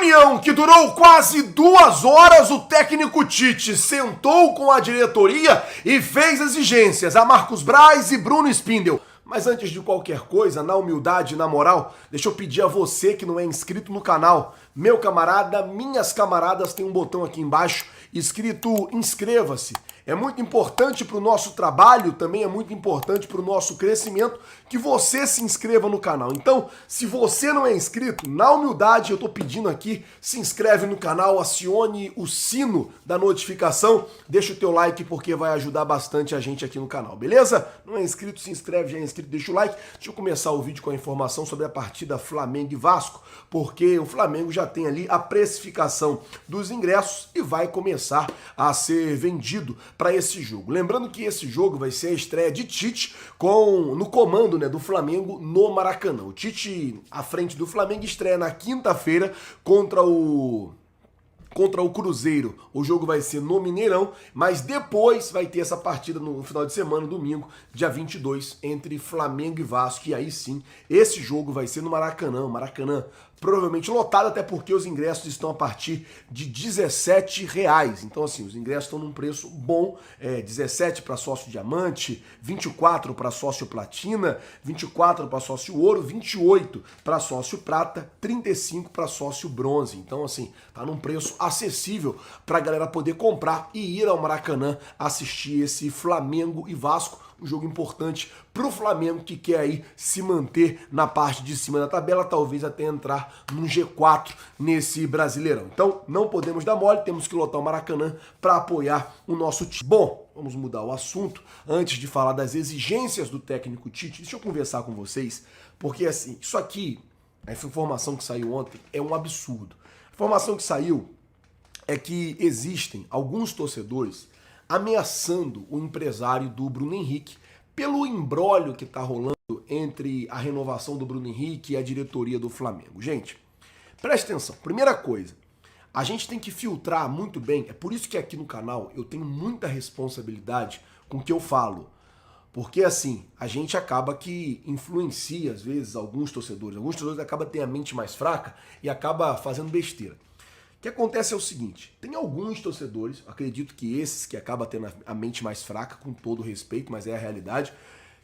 reunião que durou quase 2 horas, o técnico Tite sentou com a diretoria e fez exigências a Marcos Braz e Bruno Spindel. Mas antes de qualquer coisa, na humildade e na moral, deixa eu pedir a você que não é inscrito no canal, meu camarada, minhas camaradas, tem um botão aqui embaixo escrito inscreva-se. É muito importante para o nosso trabalho, também é muito importante para o nosso crescimento que você se inscreva no canal. Então, se você não é inscrito, na humildade eu tô pedindo aqui, se inscreve no canal, acione o sino da notificação, deixa o teu like porque vai ajudar bastante a gente aqui no canal, beleza? Não é inscrito, se inscreve, já é inscrito, deixa o like. Deixa eu começar o vídeo com a informação sobre a partida Flamengo e Vasco, porque o Flamengo já tem ali a precificação dos ingressos e vai começar a ser vendido para esse jogo. Lembrando que esse jogo vai ser a estreia de Tite no comando, né, do Flamengo no Maracanã. O Tite, à frente do Flamengo, estreia na quinta-feira contra o Cruzeiro. O jogo vai ser no Mineirão, mas depois vai ter essa partida no final de semana, domingo, dia 22, entre Flamengo e Vasco. E aí sim, esse jogo vai ser no Maracanã. Maracanã provavelmente lotado, até porque os ingressos estão a partir de R$17. Então assim, os ingressos estão num preço bom, 17 para sócio diamante, 24 para sócio platina, 24 para sócio ouro, 28 para sócio prata, 35 para sócio bronze. Então assim, tá num preço acessível para a galera poder comprar e ir ao Maracanã assistir esse Flamengo e Vasco, um jogo importante para o Flamengo que quer aí se manter na parte de cima da tabela, talvez até entrar num G4 nesse Brasileirão. Então não podemos dar mole, temos que lotar o Maracanã para apoiar o nosso time. Bom, vamos mudar o assunto. Antes de falar das exigências do técnico Tite, deixa eu conversar com vocês, porque assim, isso aqui, essa informação que saiu ontem é um absurdo. A informação que saiu é que existem alguns torcedores ameaçando o empresário do Bruno Henrique pelo imbróglio que está rolando entre a renovação do Bruno Henrique e a diretoria do Flamengo. Gente, preste atenção. Primeira coisa, a gente tem que filtrar muito bem, é por isso que aqui no canal eu tenho muita responsabilidade com o que eu falo. Porque assim, a gente acaba que influencia às vezes alguns torcedores acabam tendo a mente mais fraca e acaba fazendo besteira. O que acontece é o seguinte, tem alguns torcedores, acredito que esses que acabam tendo a mente mais fraca, com todo respeito, mas é a realidade,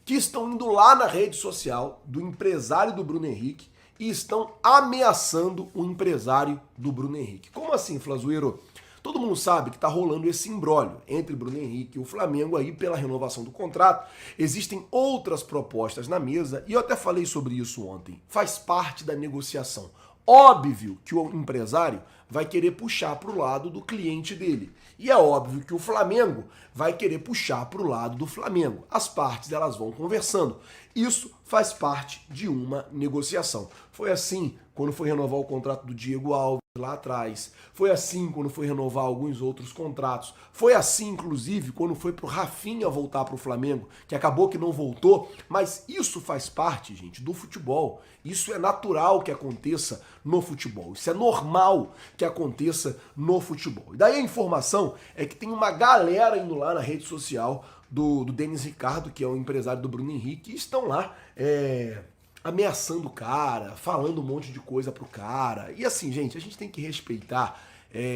que estão indo lá na rede social do empresário do Bruno Henrique e estão ameaçando o empresário do Bruno Henrique. Como assim, Flazueiro? Todo mundo sabe que está rolando esse imbróglio entre Bruno Henrique e o Flamengo aí pela renovação do contrato. Existem outras propostas na mesa e eu até falei sobre isso ontem. Faz parte da negociação. Óbvio que o empresário vai querer puxar para o lado do cliente dele. E é óbvio que o Flamengo vai querer puxar para o lado do Flamengo. As partes elas vão conversando. Isso faz parte de uma negociação. Foi assim quando foi renovar o contrato do Diego Alves lá atrás. Foi assim quando foi renovar alguns outros contratos. Foi assim, inclusive, quando foi pro Rafinha voltar pro Flamengo, que acabou que não voltou. Mas isso faz parte, gente, do futebol. Isso é natural que aconteça no futebol. Isso é normal que aconteça no futebol. E daí a informação é que tem uma galera indo lá na rede social do Denis Ricardo, que é o empresário do Bruno Henrique, e estão lá ameaçando o cara, falando um monte de coisa pro cara. E assim, gente, a gente tem que respeitar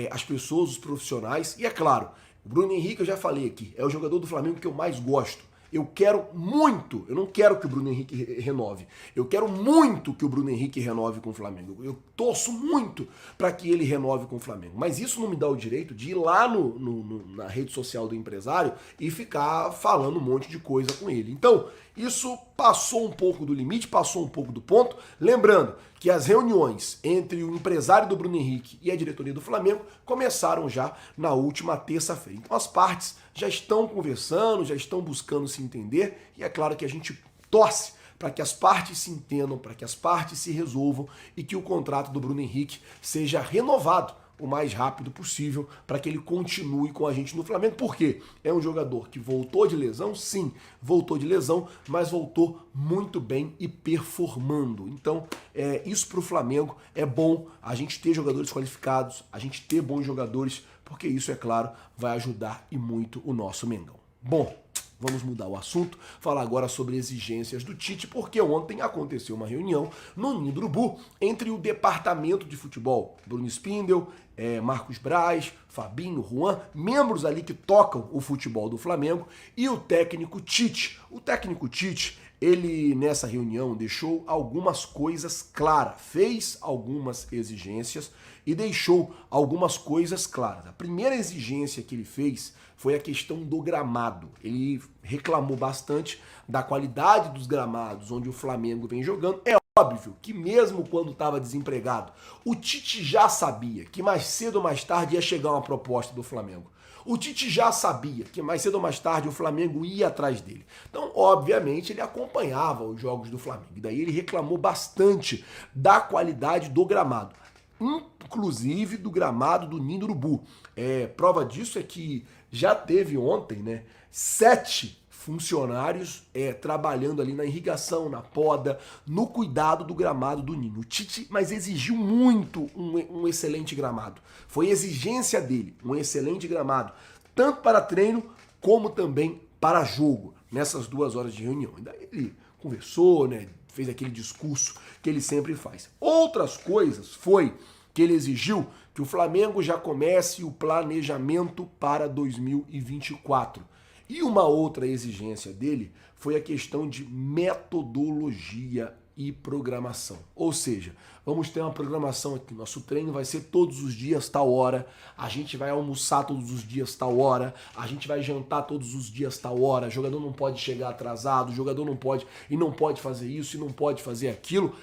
as pessoas, os profissionais. E é claro, o Bruno Henrique, eu já falei aqui, é o jogador do Flamengo que eu mais gosto. Eu quero muito, eu não quero que o Bruno Henrique renove, eu quero muito que o Bruno Henrique renove com o Flamengo. Eu torço muito para que ele renove com o Flamengo. Mas isso não me dá o direito de ir lá na rede social do empresário e ficar falando um monte de coisa com ele. Então, isso passou um pouco do limite, passou um pouco do ponto. Lembrando que as reuniões entre o empresário do Bruno Henrique e a diretoria do Flamengo começaram já na última terça-feira. Então as partes já estão conversando, já estão buscando se entender e é claro que a gente torce para que as partes se entendam, para que as partes se resolvam e que o contrato do Bruno Henrique seja renovado o mais rápido possível para que ele continue com a gente no Flamengo. Por quê? É um jogador que voltou de lesão, sim, voltou de lesão, mas voltou muito bem e performando. Então, isso para o Flamengo é bom, a gente ter jogadores qualificados, a gente ter bons jogadores, porque isso, é claro, vai ajudar e muito o nosso Mengão. Bom, Vamos mudar o assunto, falar agora sobre exigências do Tite, porque ontem aconteceu uma reunião no Ninho do Urubu entre o departamento de futebol, Bruno Spindel, Marcos Braz, Fabinho, Juan, membros ali que tocam o futebol do Flamengo, e o técnico Tite. O técnico Tite, ele nessa reunião deixou algumas coisas claras, fez algumas exigências e deixou algumas coisas claras. A primeira exigência que ele fez foi a questão do gramado. Ele reclamou bastante da qualidade dos gramados onde o Flamengo vem jogando. É óbvio que mesmo quando estava desempregado, o Tite já sabia que mais cedo ou mais tarde ia chegar uma proposta do Flamengo. O Tite já sabia que mais cedo ou mais tarde o Flamengo ia atrás dele. Então, obviamente, ele acompanhava os jogos do Flamengo. E daí ele reclamou bastante da qualidade do gramado, inclusive do gramado do Ninho do Urubu. Prova disso é que já teve ontem, né, 7 funcionários trabalhando ali na irrigação, na poda, no cuidado do gramado do Ninho. O Tite, mas exigiu muito um excelente gramado. Foi exigência dele, um excelente gramado, tanto para treino como também para jogo, nessas 2 horas de reunião. E daí ele conversou, né, fez aquele discurso que ele sempre faz. Outras coisas foi que ele exigiu que o Flamengo já comece o planejamento para 2024. E uma outra exigência dele foi a questão de metodologia e programação. Ou seja, vamos ter uma programação aqui. Nosso treino vai ser todos os dias, tal hora. A gente vai almoçar todos os dias, tal hora. A gente vai jantar todos os dias, tal hora. O jogador não pode chegar atrasado. O jogador não pode e não pode fazer isso e não pode fazer aquilo.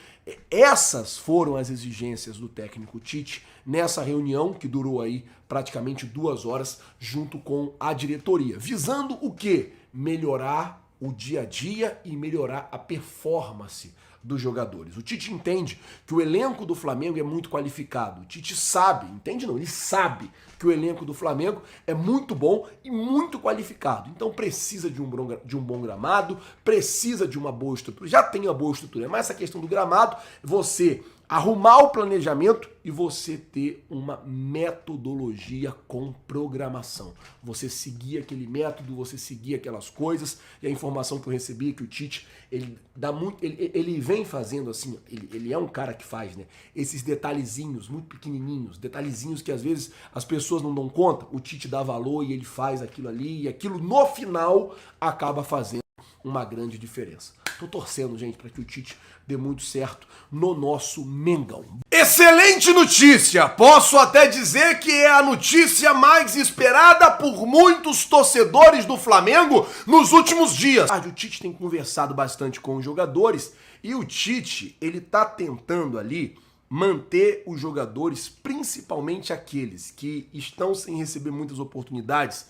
Essas foram as exigências do técnico Tite nessa reunião que durou aí praticamente 2 horas junto com a diretoria, visando o quê? Melhorar o dia a dia e melhorar a performance dos jogadores. O Tite entende que o elenco do Flamengo é muito qualificado. O Tite sabe, entende não, ele sabe que o elenco do Flamengo é muito bom e muito qualificado. Então precisa de um bom gramado, precisa de uma boa estrutura. Já tem uma boa estrutura, mas essa questão do gramado, você arrumar o planejamento e você ter uma metodologia com programação. Você seguir aquele método, você seguir aquelas coisas. E a informação que eu recebi é que o Tite, ele vem fazendo assim, ele é um cara que faz, né, esses detalhezinhos muito pequenininhos, detalhezinhos que às vezes as pessoas não dão conta, o Tite dá valor e ele faz aquilo ali e aquilo no final acaba fazendo uma grande diferença. Tô torcendo, gente, para que o Tite dê muito certo no nosso Mengão. Excelente notícia! Posso até dizer que é a notícia mais esperada por muitos torcedores do Flamengo nos últimos dias. O Tite tem conversado bastante com os jogadores e o Tite, ele tá tentando ali manter os jogadores, principalmente aqueles que estão sem receber muitas oportunidades,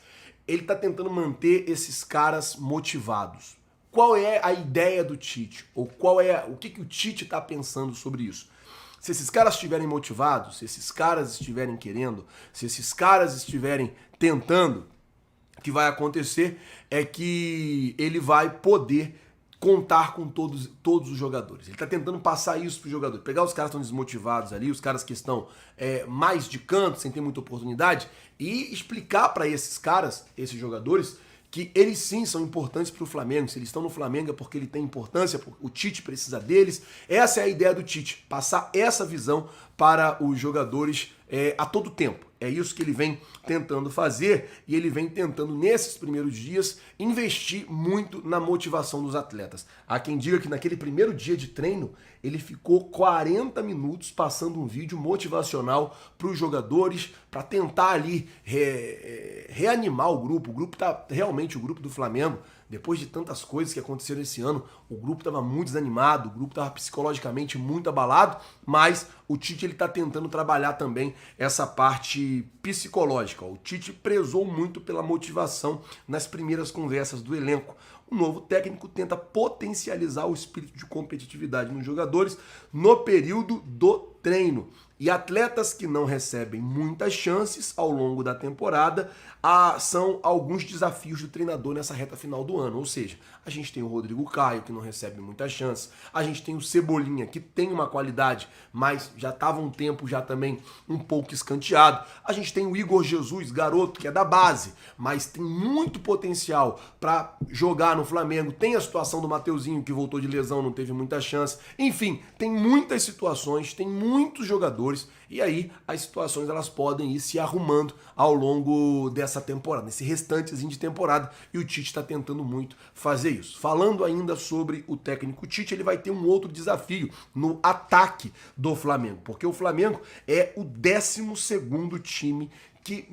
ele tá tentando manter esses caras motivados. Qual é a ideia do Tite? Ou o que o Tite está pensando sobre isso? Se esses caras estiverem motivados, se esses caras estiverem querendo, se esses caras estiverem tentando, o que vai acontecer é que ele vai poder contar com todos os jogadores. Ele está tentando passar isso para os jogadores. Pegar os caras que estão desmotivados ali, os caras que estão mais de canto, sem ter muita oportunidade, e explicar para esses caras, esses jogadores, que eles sim são importantes para o Flamengo. Se eles estão no Flamengo é porque ele tem importância, o Tite precisa deles. Essa é a ideia do Tite, passar essa visão para os jogadores a todo tempo. É isso que ele vem tentando fazer e ele vem tentando, nesses primeiros dias, investir muito na motivação dos atletas. Há quem diga que naquele primeiro dia de treino, ele ficou 40 minutos passando um vídeo motivacional para os jogadores, para tentar ali reanimar o grupo. O grupo tá realmente, o grupo do Flamengo, depois de tantas coisas que aconteceram esse ano, o grupo estava muito desanimado, o grupo estava psicologicamente muito abalado, mas o Tite está tentando trabalhar também essa parte psicológica. O Tite prezou muito pela motivação nas primeiras conversas do elenco. O novo técnico tenta potencializar o espírito de competitividade nos jogadores no período do treino. E atletas que não recebem muitas chances ao longo da temporada são alguns desafios do treinador nessa reta final do ano. Ou seja, a gente tem o Rodrigo Caio, que não recebe muitas chances. A gente tem o Cebolinha, que tem uma qualidade, mas já estava um tempo já também um pouco escanteado. A gente tem o Igor Jesus, garoto, que é da base, mas tem muito potencial para jogar no Flamengo. Tem a situação do Mateuzinho, que voltou de lesão, não teve muita chance. Enfim, tem muitas situações, tem muitos jogadores, e aí as situações elas podem ir se arrumando ao longo dessa temporada, nesse restantezinho de temporada, e o Tite está tentando muito fazer isso. Falando ainda sobre o técnico Tite, ele vai ter um outro desafio no ataque do Flamengo, porque o Flamengo é o 12º time que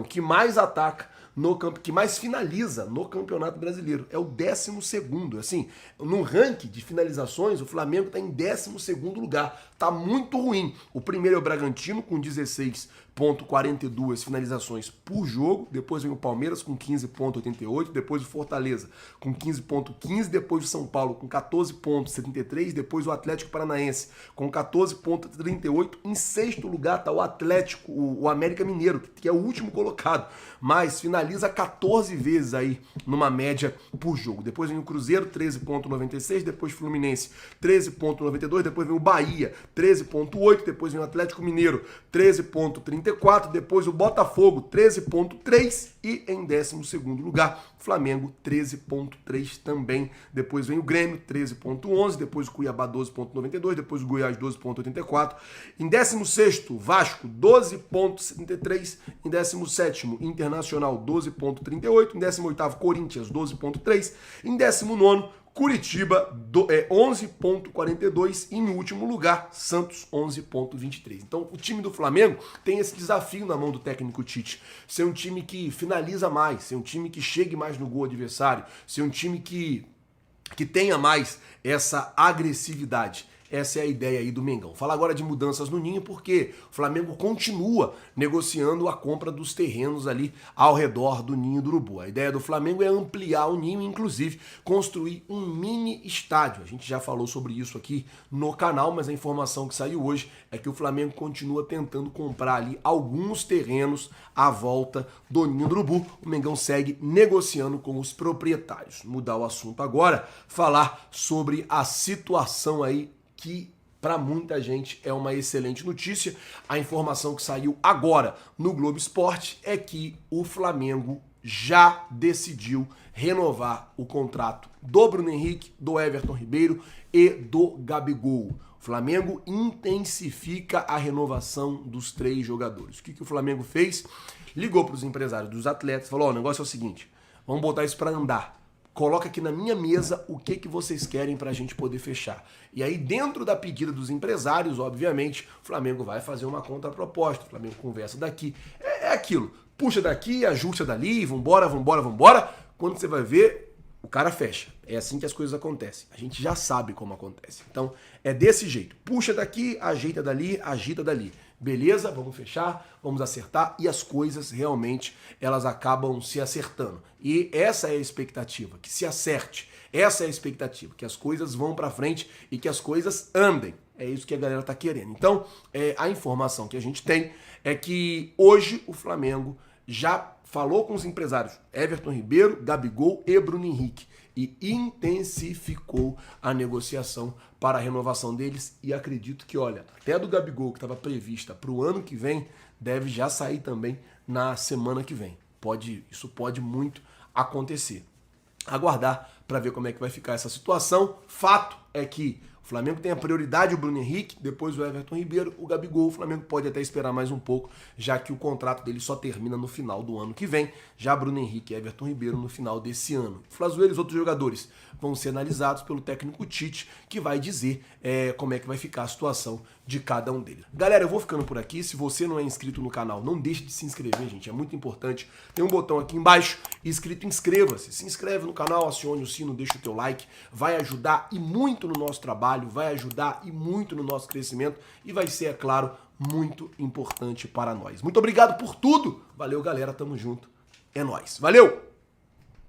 que mais ataca no campo, que mais finaliza no Campeonato Brasileiro. É o 12º. Assim, no ranking de finalizações, o Flamengo está em 12º lugar. Tá muito ruim. O primeiro é o Bragantino, com 16,42 finalizações por jogo. Depois vem o Palmeiras, com 15,88. Depois o Fortaleza, com 15,15. Depois o São Paulo, com 14,73. Depois o Atlético Paranaense, com 14,38. Em sexto lugar está o Atlético, o América Mineiro, que é o último colocado, mas finaliza 14 vezes aí numa média por jogo. Depois vem o Cruzeiro, 13,96, depois Fluminense, 13,92, depois vem o Bahia, 13,8, depois vem o Atlético Mineiro, 13,34, depois o Botafogo, 13,3 e em 12º lugar, Flamengo, 13,3 também. Depois vem o Grêmio, 13,11, depois o Cuiabá, 12,92, depois o Goiás, 12,84. Em 16º, Vasco, 12,73. Em 17º, Internacional, 12,38. Em 18º, Corinthians, 12,3. Em 19º, Curitiba, 11,42 e em último lugar, Santos, 11,23. Então, o time do Flamengo tem esse desafio na mão do técnico Tite, ser um time que finaliza mais, ser um time que chegue mais no gol adversário, ser um time que tenha mais essa agressividade. Essa é a ideia aí do Mengão. Fala agora de mudanças no Ninho, porque o Flamengo continua negociando a compra dos terrenos ali ao redor do Ninho do Urubu. A ideia do Flamengo é ampliar o Ninho, inclusive construir um mini estádio. A gente já falou sobre isso aqui no canal, mas a informação que saiu hoje é que o Flamengo continua tentando comprar ali alguns terrenos à volta do Ninho do Urubu. O Mengão segue negociando com os proprietários. Mudar o assunto agora, falar sobre a situação aí que para muita gente é uma excelente notícia. A informação que saiu agora no Globo Esporte é que o Flamengo já decidiu renovar o contrato do Bruno Henrique, do Everton Ribeiro e do Gabigol. O Flamengo intensifica a renovação dos 3 jogadores. O que o Flamengo fez? Ligou para os empresários dos atletas, falou: o negócio é o seguinte, vamos botar isso para andar. Coloca aqui na minha mesa o que vocês querem para a gente poder fechar. E aí, dentro da pedida dos empresários, obviamente, o Flamengo vai fazer uma contraproposta. O Flamengo conversa daqui. É aquilo. Puxa daqui, ajusta dali, vambora. Quando você vai ver, o cara fecha. É assim que as coisas acontecem. A gente já sabe como acontece. Então, é desse jeito. Puxa daqui, ajeita dali, agita dali. Beleza, vamos fechar, vamos acertar, e as coisas realmente elas acabam se acertando. E essa é a expectativa, que se acerte. Essa é a expectativa, que as coisas vão para frente e que as coisas andem. É isso que a galera tá querendo. Então, a informação que a gente tem é que hoje o Flamengo já falou com os empresários Everton Ribeiro, Gabigol e Bruno Henrique e intensificou a negociação para a renovação deles, e acredito que, olha, até do Gabigol, que estava prevista para o ano que vem, deve já sair também na semana que vem. Isso pode muito acontecer. Aguardar para ver como é que vai ficar essa situação. Fato é que o Flamengo tem a prioridade o Bruno Henrique, depois o Everton Ribeiro, o Gabigol. O Flamengo pode até esperar mais um pouco, já que o contrato dele só termina no final do ano que vem. Já Bruno Henrique e Everton Ribeiro no final desse ano. Flazuelos e os outros jogadores vão ser analisados pelo técnico Tite, que vai dizer como é que vai ficar a situação de cada um deles. Galera, eu vou ficando por aqui. Se você não é inscrito no canal, não deixe de se inscrever, gente. É muito importante. Tem um botão aqui embaixo escrito inscreva-se. Se inscreve no canal, acione o sino, deixa o teu like. Vai ajudar e muito no nosso trabalho, vai ajudar e muito no nosso crescimento e vai ser, é claro, muito importante para nós. Muito obrigado por tudo. Valeu, galera. Tamo junto. É nóis. Valeu!